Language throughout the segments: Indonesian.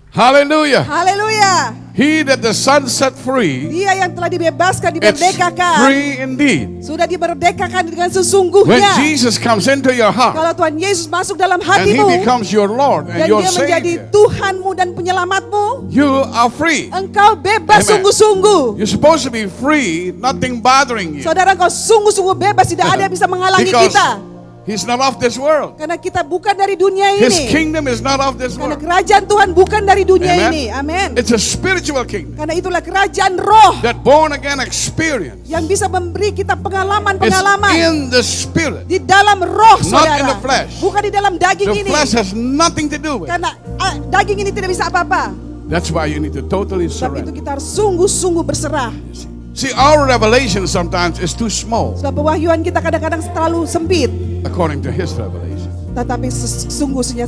Hallelujah. Haleluya. He that the Son set free, Dia yang telah dibebaskan, it's dimerdekakan. free indeed. Sudah dimerdekakan dengan When sesungguhnya. Jesus comes into your heart Kalau Tuhan Yesus masuk dalam and He hatimu becomes your Lord and dan your Dia menjadi Savior, Tuhanmu dan penyelamatmu, you are free. engkau bebas Amen. sungguh-sungguh. You're supposed to be free, nothing bothering you. Saudara, engkau sungguh-sungguh bebas, tidak ada yang bisa menghalangi Because kita. He's not of this world. Karena kita bukan dari dunia His ini. kingdom is not of this Karena world. kerajaan Tuhan bukan dari dunia Amen. ini. Amin. It's a spiritual kingdom Karena itulah kerajaan roh that born again experience yang bisa memberi kita is pengalaman-pengalaman in the spirit. di dalam roh, Not in saudara. the flesh. Bukan di dalam daging The ini. flesh has nothing to do with it. Karena daging ini tidak bisa apa-apa. That's why you need to totally Sebab itu surrender. kita harus sungguh-sungguh berserah. See, our revelation sometimes is too small Sebab pewahyuan kita kadang-kadang terlalu sempit. according to His revelation. Tetapi sesungguhnya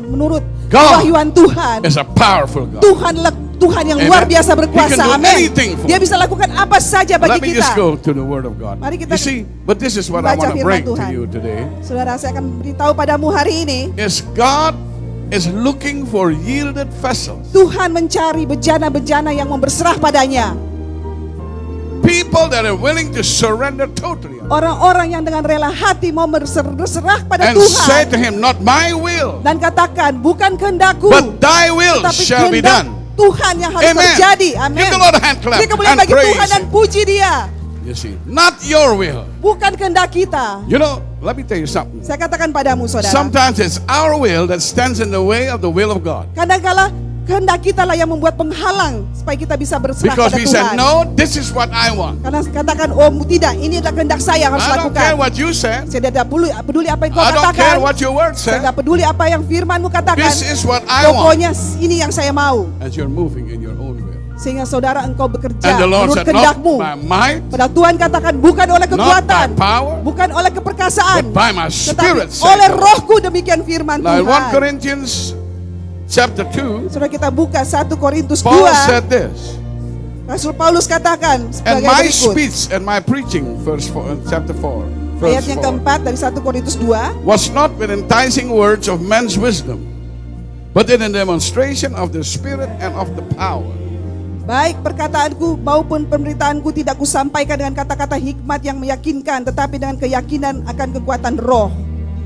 menurut God pewahyuan Tuhan, is a powerful God. Tuhanlah Tuhan yang Amen. luar biasa He berkuasa. can do Amin. anything for Dia bisa lakukan apa saja Let bagi me just kita. go to the Word of God. Mari kita You see, but this is what I baca want to firman bring to Tuhan. you today. Saudara, saya akan beritahu padamu hari ini, Is God is looking for yielded vessels. Tuhan mencari bejana-bejana yang mau berserah padanya. People that are willing to surrender totally Orang-orang yang dengan rela hati mau berserah pada and say Tuhan. to Him, not my will, Dan katakan, bukan kehendakku, but Thy will tapi shall be kehendak done. Tuhan yang harus Amen. terjadi. Give Amin. the Lord a hand clap Jadi kemudian and bagi praise Tuhan dan Him. puji Dia. You see, not your will. Bukan kehendak kita. You know, let me tell you something. Saya katakan padamu, saudara. Sometimes it's our will that stands in the way of the will of God. Kadang-kala kehendak kita lah yang membuat penghalang supaya kita bisa berserah Because pada we Tuhan. said, no, this is what I want. Karena katakan, oh tidak, ini adalah kehendak saya yang harus I don't lakukan. care what you said. Saya tidak peduli apa yang kau I don't katakan. care what your word Saya said. tidak peduli apa yang firmanmu katakan. This is what I want. Pokoknya ini yang saya mau. As you're moving in your own will. Sehingga saudara engkau bekerja And the Lord menurut said, not kehendakmu. by might, Padahal Tuhan katakan bukan oleh not by kekuatan, power, bukan oleh keperkasaan, but by my tetapi spirit. saith oleh the Lord. rohku, demikian firman Now in 1 Tuhan. Corinthians chapter 2, Saudara, kita buka 1 Korintus 2. Paul said this, Rasul Paulus katakan and sebagai my berikut. speech and my preaching, chapter 4, verse Ayat yang 4, keempat dari 1 Korintus 2. was not with enticing words of men's wisdom, but in a demonstration of the Spirit and of the power. Baik perkataanku maupun pemberitaanku tidak kusampaikan dengan kata-kata hikmat yang meyakinkan, tetapi dengan keyakinan akan kekuatan roh.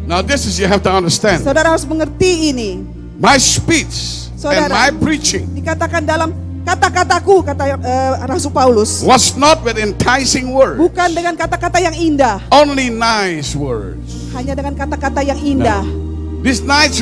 Now this is, you have to understand, Saudara harus mengerti ini. my speech and Saudara, my preaching dikatakan dalam kata-kataku, kata Rasul Paulus, was not with enticing words, bukan dengan kata-kata yang indah, only nice words. hanya dengan kata-kata yang indah. These nice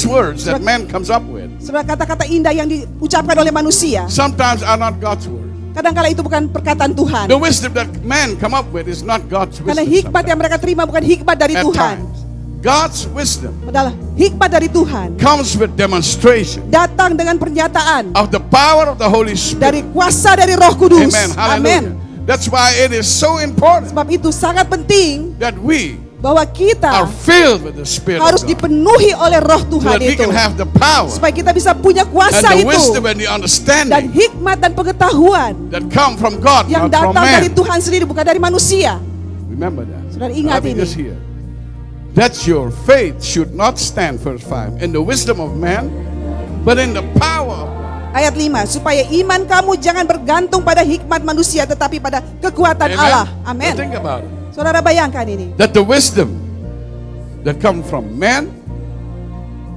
words that man comes up with, Saudara, kata-kata indah yang diucapkan oleh manusia, sometimes are not God's word. kadang-kala itu bukan perkataan Tuhan. The wisdom that man come up with is not God's Karena wisdom. hikmat yang mereka terima bukan hikmat dari At Tuhan. times, God's wisdom Padahal hikmat dari Tuhan comes with demonstration datang dengan pernyataan of the power of the Holy dari Spirit. kuasa dari Roh Kudus. Amen. Amin. Hallelujah. That's why it is so important Sebab itu sangat penting that we bahwa are kita filled with the Spirit harus of God, dipenuhi oleh Roh so Tuhan that we itu, can have the power supaya kita bisa punya and kuasa the itu wisdom and the dan understanding hikmat dan pengetahuan that come from God, yang not from datang dari man. Tuhan sendiri, bukan dari manusia. Remember that. Saudara, ingat Let me ini. just hear. That your faith should not stand, verse 5, in the wisdom of man, but in the power of God. Ayat 5, supaya iman kamu jangan bergantung pada hikmat manusia, tetapi pada kekuatan Amen. Allah. Now Amin. think about it. Saudara, bayangkan ini. That the wisdom that comes from man,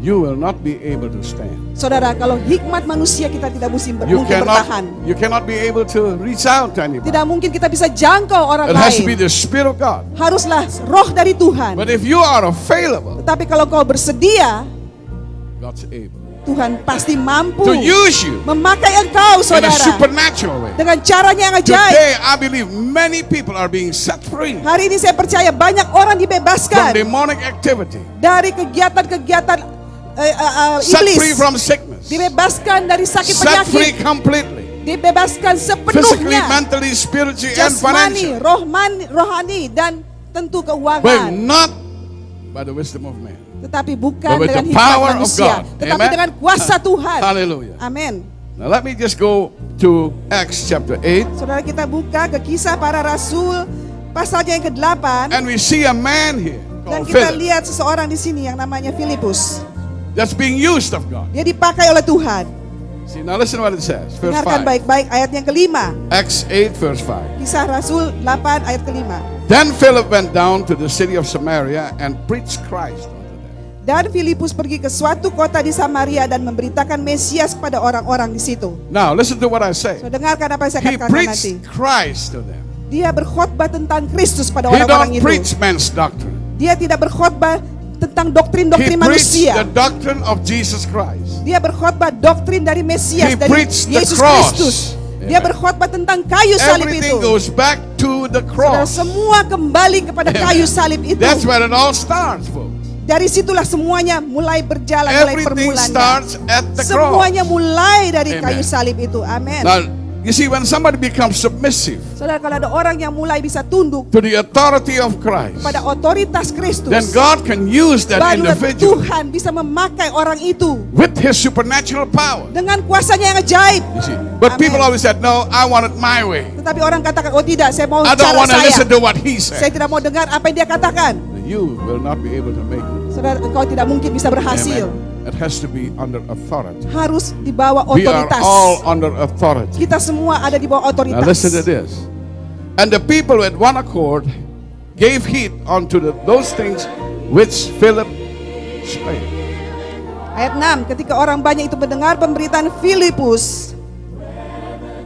you will not be able to stand. Saudara, kalau hikmat manusia kita tidak mungkin You bertahan. cannot be able to reach out to anybody. Tidak mungkin kita bisa jangkau orang It has to be lain. the Spirit of God. Haruslah roh dari Tuhan. But if you are available, Tetapi kalau kau bersedia, God's able Tuhan pasti mampu to use you memakai engkau, in a saudara, supernatural way. dengan caranya yang ajaib. Today, I believe many people are being set free Hari ini saya percaya banyak orang from dibebaskan demonic activity, dari kegiatan-kegiatan set free iblis, from sickness, dibebaskan dari sakit set free penyakit, completely, dibebaskan physically, sepenuhnya, mentally, spiritually, and jasmani, financially, rohani, dan tentu but keuangan. not by the wisdom of man, Tetapi bukan but with dengan the hikmat power of manusia, God. tetapi Amen. dengan kuasa Tuhan. Hallelujah. Amin. Now let me just go to Acts chapter 8, Saudara, kita buka ke Kisah Para Rasul pasalnya yang ke-8, and we see a man here dan called kita Philip. lihat seseorang di sini yang namanya Filipus. That's being used of God. Dia dipakai oleh Tuhan. See, now listen what it says. Verse Dengarkan 5. baik-baik ayat yang kelima. Acts 8, verse 5. Kisah Rasul 8 ayat kelima. Then Philip went down to the city of Samaria and preached Christ unto them. Dan Filipus pergi ke suatu kota di Samaria dan memberitakan Mesias kepada orang-orang di situ. Now, listen to what I say. So dengarkan apa yang saya He katakan nanti. preached Christ to them. Dia berkhotbah tentang Kristus pada He orang-orang don't itu. preach man's doctrine. Dia tidak berkhotbah tentang He doktrin-doktrin preached manusia. the doctrine of Jesus Christ. Dia berkhotbah doktrin dari Mesias, He dari preached the Yesus cross. Kristus. Dia Amen. berkhotbah tentang kayu salib Everything itu. goes back to the Saudara, cross. semua kembali kepada Amen. kayu salib itu. That's where it all starts, folks. Dari situlah semuanya mulai berjalan, mulai Everything permulaan. starts at the cross. Semuanya mulai dari Amen. kayu salib itu. Amin. Now, you see, when somebody becomes submissive Saudara, kalau ada orang yang mulai bisa tunduk to the authority of Christ, pada otoritas Kristus, then God can use that barulah individual Tuhan bisa memakai orang itu with His supernatural power. dengan kuasanya yang ajaib. You see, but Amen. people always said, "No, I want it my way. Tetapi orang katakan, oh tidak, saya mau I don't cara want to saya. listen to what He Saya said." tidak mau dengar apa yang dia katakan. You will not be able to make it. Saudara, engkau tidak mungkin bisa berhasil. Amen. It has to be under authority. Harus di bawah We are otoritas. all under authority. Kita semua ada di bawah Now otoritas. listen to this. And the people with one accord gave heed unto those things which Philip spake. Ayat 6, ketika orang banyak itu mendengar pemberitaan Filipus,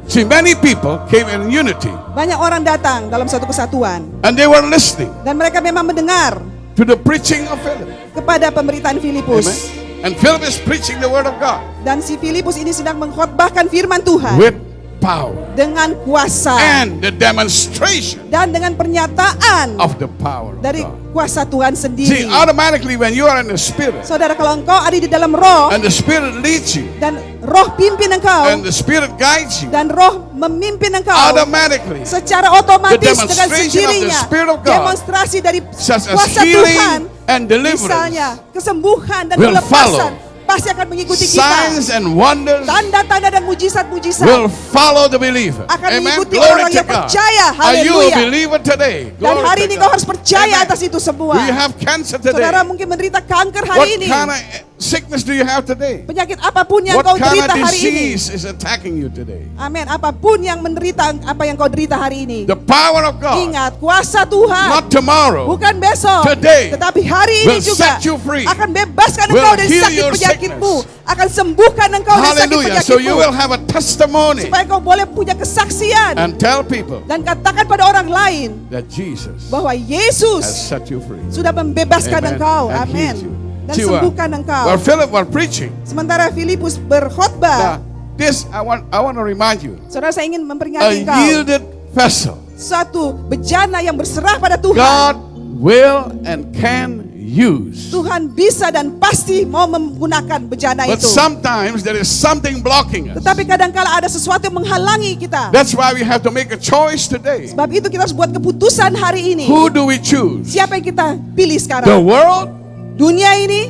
See, many people came in unity banyak orang datang dalam satu kesatuan. and they were listening Dan mereka memang mendengar to the preaching of Philip. kepada pemberitaan Filipus. Amen. And Philip is preaching the word of God Dan si Filipus ini sedang mengkhotbahkan firman Tuhan with power dengan kuasa and the demonstration dan dengan pernyataan of the power of dari God. kuasa Tuhan See, sendiri. automatically when you are in the Spirit Saudara, kalau engkau ada di dalam roh and the Spirit leads you dan roh pimpin engkau and the Spirit guides you, dan roh memimpin engkau, automatically secara otomatis The dengan demonstration of the sendirinya Spirit of God, demonstrasi dari such as kuasa healing Tuhan, and deliverance, misalnya kesembuhan dan will kelepasan pasti akan mengikuti kita. signs and wonders Tanda-tanda dan mujizat-mujizat will follow the believer. akan Amen. mengikuti Glory orang to yang God. percaya. Are you a Haleluya. believer today? Dan Glory hari to ini God. kau harus percaya Amen. atas itu semua. Do you have cancer today? Saudara mungkin menderita kanker What hari ini. kind of sickness do you have today? Penyakit apapun yang What kau kind derita of hari ini. disease is attacking you today? Amin. Apapun yang menderita apa yang kau derita hari ini. The power of God, Ingat, kuasa Tuhan not tomorrow, bukan besok, Today tetapi hari ini will juga set you free. akan bebaskan Will engkau dari heal sakit your penyakitmu, sickness. akan sembuhkan engkau dari sakit Hallelujah. So you penyakitmu, will have a testimony supaya kau boleh punya kesaksian and tell people dan katakan pada orang lain that Jesus bahwa has Yesus set you free. sudah membebaskan Amen. engkau, And amin, healed you. dan See, sembuhkan engkau. While Philip was preaching, Sementara Filipus berkhotbah, now, this I want to remind you, saudara, saya ingin a memperingati engkau, yielded vessel, suatu bejana yang berserah pada Tuhan. God will and can use. Tuhan bisa dan pasti mau menggunakan bejana But itu. sometimes there is something blocking us. Tetapi kadangkala ada sesuatu yang menghalangi kita. That's why we have to make a choice today. Sebab itu kita harus buat keputusan hari ini. Who do we choose? Siapa yang kita pilih The sekarang? world Dunia ini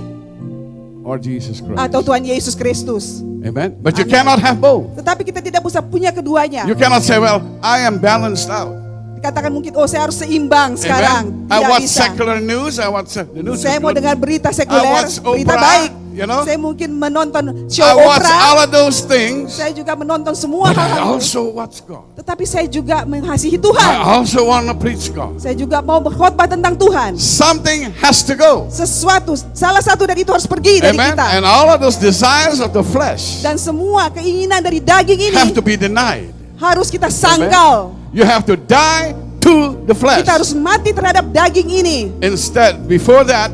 or Jesus Christ? atau Tuhan Yesus Kristus? Amen. But you Amen. cannot have both. Tetapi kita tidak bisa punya keduanya. You cannot say, well, I am balanced out. Dikatakan mungkin, oh saya harus seimbang sekarang. Amen. I Tidak watch bisa. secular news. I watch the news. Saya is mau good. dengar berita I sekuler, watch berita Oprah, baik. you know. Saya mungkin menonton show I watch Oprah. all of those things. Saya juga menonton semua But I hal-hal itu. also watch God. Tetapi saya juga mengasihi I Tuhan. also want to preach God. Saya juga mau berkhotbah tentang Tuhan. Something has to go. Sesuatu, salah satu dari itu harus pergi dari Amen. kita. And all of those desires of the flesh Dan semua keinginan dari daging ini have to be denied. harus kita Amen. sangkal. You have to die to the flesh. Kita harus mati terhadap daging ini Instead, before that,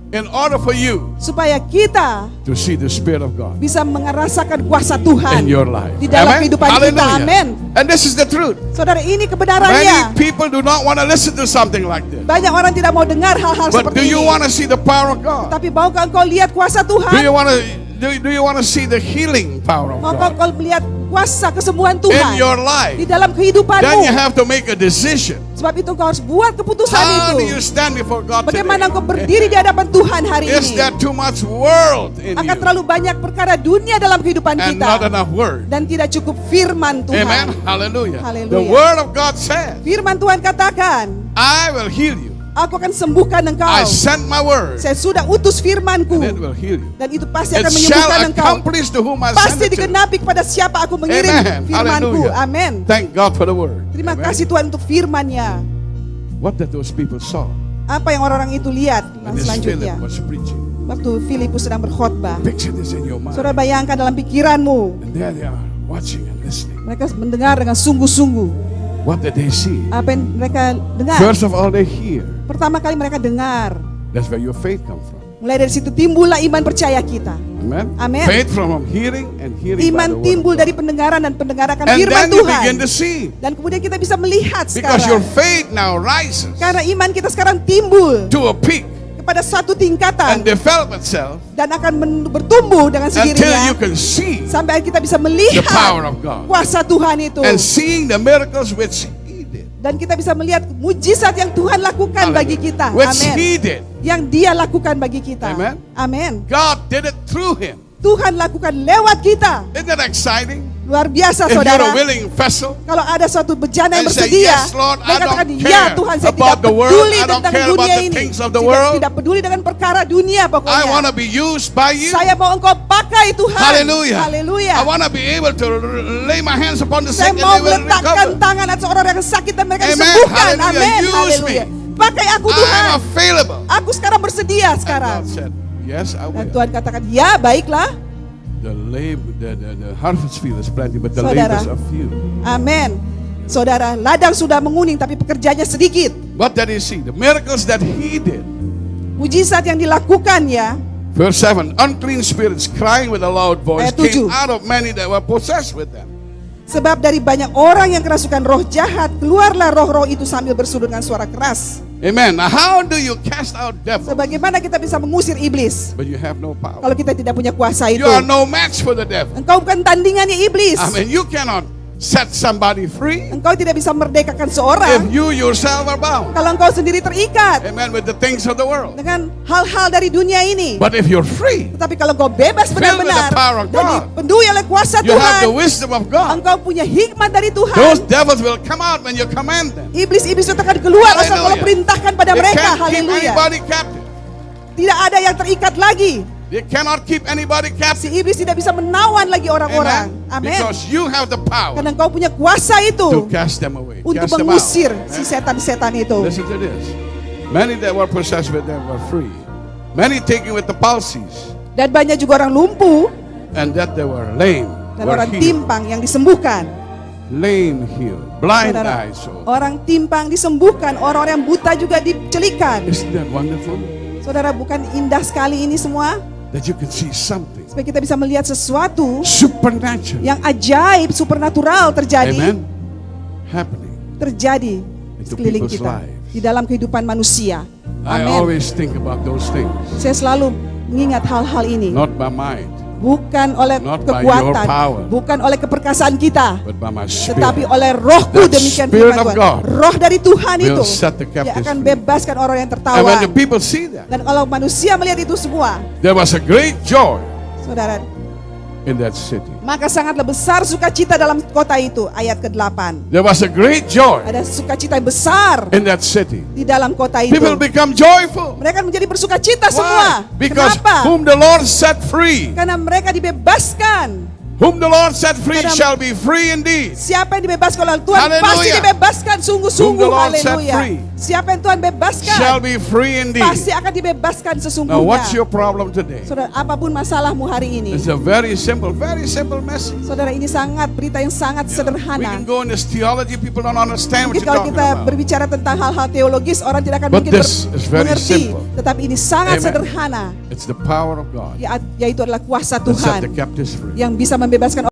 in order for you supaya kita to see the Spirit of God bisa merasakan kuasa Tuhan in your life. di dalam Amen. kehidupan kita. Hallelujah. Amin. And this is the truth. Saudara, ini Many kebenarannya. people do not want to listen to something like this. Banyak orang tidak mau dengar hal-hal But seperti do you ini. want to see the power of God? Tapi maukah engkau lihat kuasa Do Tuhan? you want to do you want to see the healing power of Maukah God engkau melihat kuasa kesembuhan in Tuhan your di life? dalam Then you kehidupanmu? have to make a decision. Sebab itu engkau harus buat keputusan How do itu. you stand before God Bagaimana engkau today? berdiri di hadapan Tuhan hari Is ini? there too much world in Akan you terlalu banyak perkara dunia dalam kehidupan and not kita enough word? dan tidak cukup firman Amen. Tuhan. Hallelujah. Hallelujah. The word of God says, Firman Tuhan katakan, I will heal you. Aku akan sembuhkan engkau. I sent my word, Saya sudah utus firmanku. and it will heal you. Dan itu pasti It akan shall menyembuhkan engkau. accomplish to whom I sent Pasti it to. digenapi kepada siapa aku mengirim Amen. firmanku. Hallelujah. Amin. Thank God for the word. Terima Amen. kasih Tuhan untuk firman-Nya. What did those people saw Apa yang orang-orang itu lihat when this selanjutnya? Philip was preaching? Waktu Filipus sedang berkhotbah. Picture this in your mind. Saudara bayangkan dalam pikiranmu. And there they are watching and listening. Mereka mendengar dengan sungguh-sungguh. What did they see? Apa yang mereka dengar? First of all, they hear. Pertama kali mereka dengar. That's where your faith comes from. Mulai dari situ timbullah iman percaya kita. Amen. Amen. Faith from hearing and hearing by the Iman word timbul of dari God. pendengaran dan pendengaran akan And firman then you Tuhan. begin to see. Dan kemudian kita bisa melihat Because your sekarang. faith now rises Karena iman kita sekarang timbul to a peak kepada suatu and tingkatan develop itself dan akan bertumbuh dengan until sendirinya you can see sampai kita bisa the melihat power of God kuasa Tuhan itu. and seeing the miracles which He did. Dan kita bisa melihat mujizat yang Tuhan lakukan bagi kita. Which Amin. He did. Yang Dia lakukan bagi kita. Amen. Amin. God did it through Him. Tuhan lakukan lewat kita. Isn't that exciting? Luar biasa If you're saudara. a willing vessel, Kalau ada suatu bejana yang and say, bersedia, "Yes, Lord, I mereka katakan, don't ya care Tuhan, saya about tidak the world. peduli I don't tentang care about dunia the ini. things of the Tidak- world. Tidak peduli dengan perkara dunia I want pokoknya. to be used by you. Saya mau engkau pakai Tuhan. Hallelujah. Haleluya. I want to be able to lay my hands upon the Saya sick and mau they will meletakkan recover. tangan atas orang yang sakit dan mereka Amen. disembuhkan. Hallelujah. Amin. Use Haleluya. me. Pakai aku I Tuhan. am available. Aku sekarang bersedia And sekarang. God said, yes, I Dan will. Tuhan katakan, ya baiklah. The harvest field is plenty, but the Saudara. labors are few. Amin. Saudara, ladang sudah menguning tapi pekerjanya sedikit. What did he see? The miracles that he did. Mujizat yang dilakukan ya. Verse 7, unclean spirits crying with a loud voice Ayat 7. came out of many that were possessed with them. Sebab dari banyak orang yang kerasukan roh jahat, keluarlah roh-roh itu sambil berseru dengan suara keras. Amen. Now how do you cast out devils? Sebagaimana kita bisa mengusir iblis But you have no power. kalau kita tidak punya kuasa itu? You are no match for the devil. Engkau bukan tandingannya iblis. I mean, you cannot set somebody free Engkau tidak bisa merdekakan if seorang you yourself are bound. kalau engkau sendiri terikat Amen. With the things of the world. dengan hal-hal dari dunia ini. But if you're free, Tetapi kalau engkau bebas Filled with benar-benar the power of dan God. dipenuhi oleh kuasa you have the Tuhan, wisdom of God. engkau punya hikmat dari Those Tuhan. devils will come out when you command them. Iblis-iblis itu akan keluar asal Hallelujah. kalau perintahkan pada They mereka. can't keep Haleluya. anybody captive. Tidak ada yang terikat lagi. They cannot keep anybody Si captive. iblis tidak bisa menawan lagi orang-orang. Amen. Amin. Because you have the power Karena engkau punya kuasa to itu cast them away. untuk Cast them out. mengusir si Amen. setan-setan itu. Listen to this. Many that were possessed with them were free. Many taken with the palsies, Dan banyak juga orang lumpuh and that they were lame, dan were orang healed. timpang yang disembuhkan. Lame healed, blind Saudara, eyes opened. orang timpang disembuhkan, orang-orang yang buta juga dicelikan. Isn't that wonderful? Saudara, bukan indah sekali ini semua? That you can see something Supaya kita bisa melihat sesuatu supernatural. yang ajaib, supernatural terjadi. Amen. Happening. Terjadi Into sekeliling people's kita. lives. Di dalam kehidupan manusia. I Amin. always think about those things, Saya selalu mengingat hal-hal ini. not by mind, Bukan oleh Not by your kekuatan, power. bukan oleh keperkasaan kita, but by my spirit. tetapi oleh rohku. That Demikian Spirit firman of Tuhan. God Roh dari Tuhan will itu set the dia captives akan free. bebaskan orang yang And tertawan. when the people see that, Dan kalau manusia melihat itu semua, there was a great joy saudara, in that city. maka sangatlah besar sukacita dalam kota itu. Ayat ke-8. There was a great joy Ada sukacita yang besar in that city. di dalam kota itu. People become joyful. Mereka menjadi bersukacita Why? semua. Because Kenapa? whom the Lord set free, Karena mereka dibebaskan. whom the Lord set free Karena- shall be free indeed. Siapa yang dibebaskan oleh Tuhan Hallelujah. pasti dibebaskan Whom sungguh-sungguh. the Lord set Haleluya. free Siapa yang Tuhan bebaskan Shall be free indeed. pasti akan dibebaskan Now what's sesungguhnya. your problem today? Saudara, apapun masalahmu hari ini, It's a very simple message. saudara, ini sangat berita yang sangat We sederhana. can go in this theology, people don't understand what Mungkin you're kalau talking kita about. berbicara tentang hal-hal teologis, orang tidak akan But mungkin this is very mengerti. simple. Tetapi ini sangat Amen. sederhana, It's the power of God yaitu adalah kuasa that set the Tuhan captives free. yang bisa membebaskan